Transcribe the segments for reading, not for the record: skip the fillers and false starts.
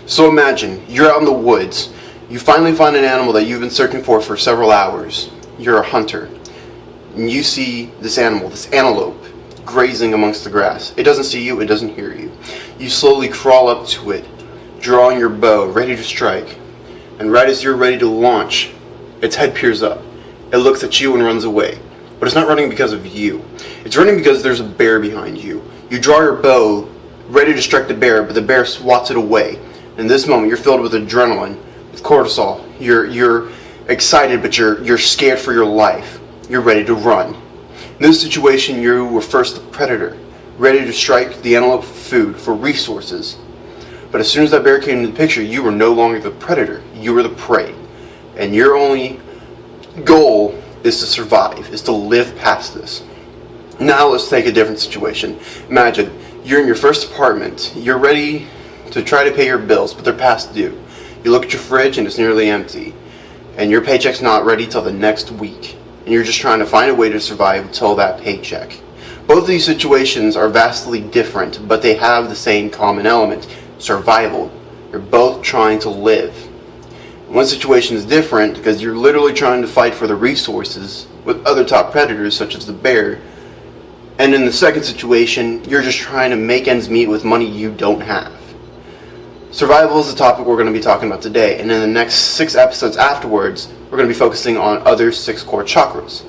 So imagine, you're out in the woods. You finally find an animal that you've been searching for several hours. You're a hunter. And you see this animal, this antelope, grazing amongst the grass. It doesn't see you, it doesn't hear you. You slowly crawl up to it, drawing your bow, ready to strike. And right as you're ready to launch, its head peers up. It looks at you and runs away. But it's not running because of you. It's running because there's a bear behind you. You draw your bow, ready to strike the bear, but the bear swats it away. In this moment, you're filled with adrenaline, with cortisol. You're excited, but you're scared for your life. You're ready to run. In this situation, you were first the predator, ready to strike the antelope for food, for resources. But as soon as that bear came into the picture, you were no longer the predator. You were the prey. And your only goal is to survive, is to live past this. Now let's take a different situation. Imagine you're in your first apartment. You're ready to try to pay your bills, but they're past due. You look at your fridge and it's nearly empty. And your paycheck's not ready till the next week. And you're just trying to find a way to survive until that paycheck. Both of these situations are vastly different, but they have the same common element: survival. You're both trying to live. One situation is different because you're literally trying to fight for the resources with other top predators such as the bear. And in the second situation, you're just trying to make ends meet with money you don't have. Survival is the topic we're going to be talking about today, and in the next 6 episodes afterwards, we're going to be focusing on other 6 core chakras.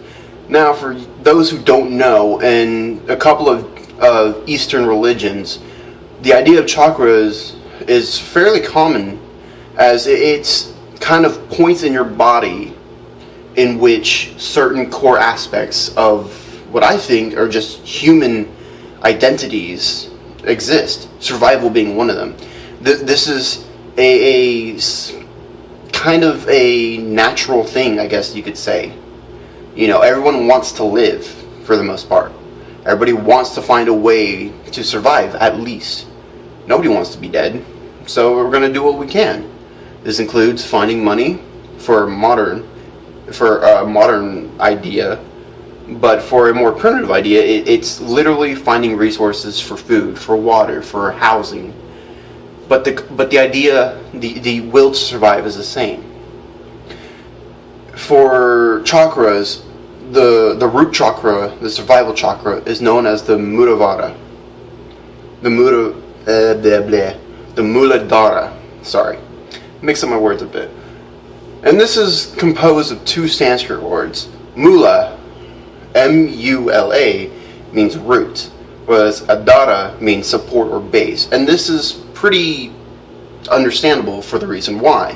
Now, for those who don't know, in a couple of Eastern religions, the idea of chakras is fairly common, as it's kind of points in your body in which certain core aspects of what I think are just human identities exist, survival being one of them. This is a kind of a natural thing, I guess you could say. You know, everyone wants to live for the most part. Everybody wants to find a way to survive, at least. Nobody wants to be dead, so we're going to do what we can. This includes finding money for a modern idea, but for a more primitive idea, it's literally finding resources for food, for water, for housing. But the idea, the will to survive is the same. For chakras, the root chakra, the survival chakra, is known as the Muladhara. The Muladhara. Sorry, mix up my words a bit. And this is composed of 2 Sanskrit words. Mula, M-U-L-A, means root, whereas Adhara means support or base. And this is pretty understandable for the reason why.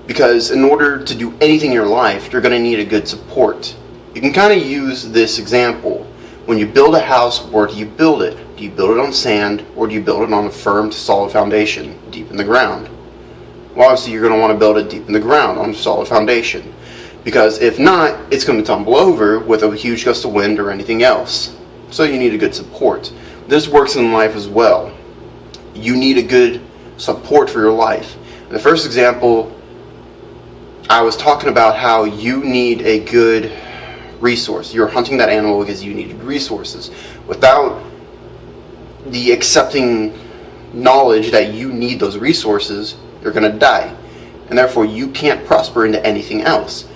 Because in order to do anything in your life, you're going to need a good support. You can kind of use this example. When you build a house, where do you build it? Do you build it on sand, or do you build it on a firm, solid foundation, deep in the ground? Well, obviously you're going to want to build it deep in the ground, on a solid foundation. Because if not, it's going to tumble over with a huge gust of wind or anything else. So you need a good support. This works in life as well. You need a good support for your life. In the first example, I was talking about how you need a good resource. You're hunting that animal because you needed resources. Without the accepting knowledge that you need those resources, you're going to die. And therefore, you can't prosper into anything else.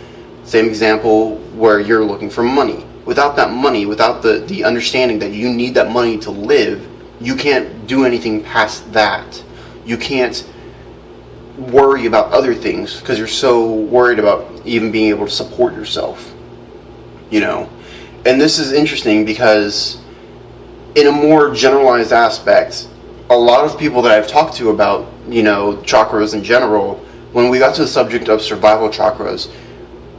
Same example where you're looking for money. Without that money, without the understanding that you need that money to live, you can't do anything past that. You can't worry about other things because you're so worried about even being able to support yourself. You know? And this is interesting because in a more generalized aspect, a lot of people that I've talked to about, you know, chakras in general, when we got to the subject of survival chakras,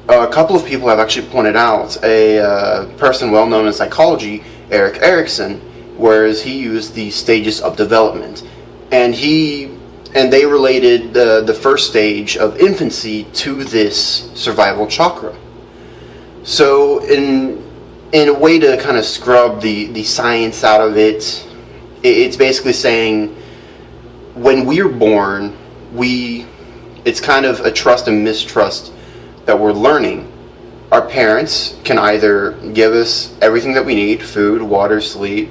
a couple of people have actually pointed out a person well known in psychology, Erik Erikson, whereas he used the stages of development, and they related the first stage of infancy to this survival chakra. So in a way to kind of scrub the science out of it, it's basically saying when we're born, it's kind of a trust and mistrust that we're learning. Our parents can either give us everything that we need, food, water, sleep,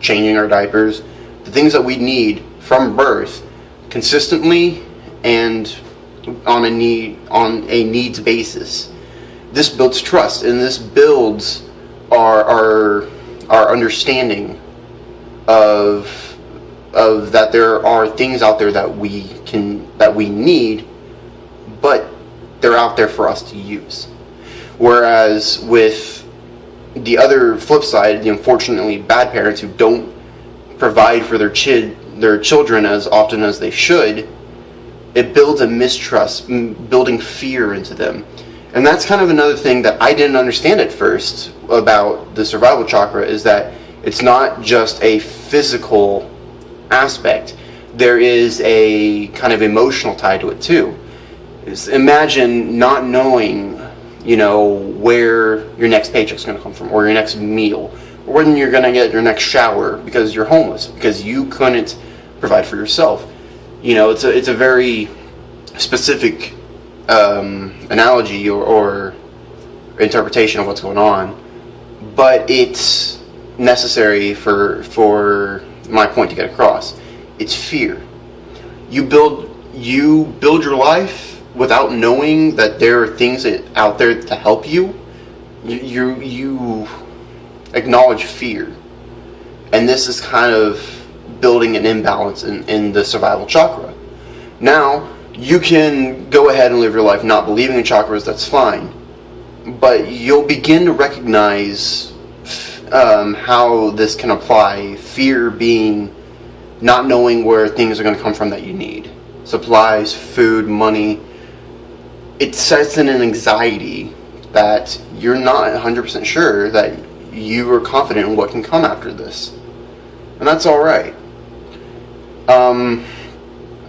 changing our diapers, the things that we need from birth consistently and on a needs basis. This builds trust, and this builds our understanding of that there are things out there that we need, but they're out there for us to use. Whereas with the other flip side, the unfortunately bad parents who don't provide for their children as often as they should, it builds a mistrust, building fear into them. And that's kind of another thing that I didn't understand at first about the survival chakra, is that it's not just a physical aspect. There is a kind of emotional tie to it too. Imagine not knowing, where your next paycheck's going to come from, or your next meal, or when you're going to get your next shower because you're homeless, because you couldn't provide for yourself. It's a very specific analogy or interpretation of what's going on, but it's necessary for my point to get across. It's fear. You build your life without knowing that there are things out there to help you. You acknowledge fear, and this is kind of building an imbalance in the survival chakra. Now, you can go ahead and live your life not believing in chakras, that's fine, but you'll begin to recognize how this can apply. Fear being not knowing where things are going to come from that you need. Supplies, food, money. It sets in an anxiety that you're not 100% sure that you are confident in what can come after this. And that's alright.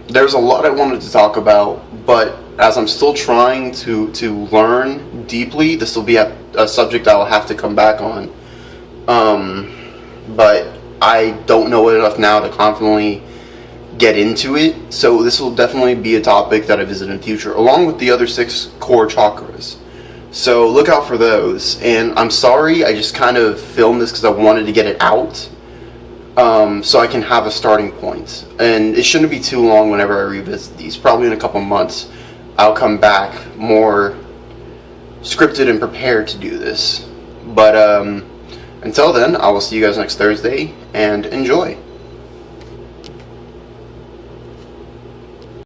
There's a lot I wanted to talk about, but as I'm still trying to learn deeply, this will be a subject I will have to come back on. But I don't know it enough now to confidently get into it, so this will definitely be a topic that I visit in the future, along with the other 6 core chakras. So look out for those. And I'm sorry, I just kind of filmed this because I wanted to get it out, so I can have a starting point. And it shouldn't be too long whenever I revisit these. Probably in a couple months, I'll come back more scripted and prepared to do this. But until then, I will see you guys next Thursday, and enjoy.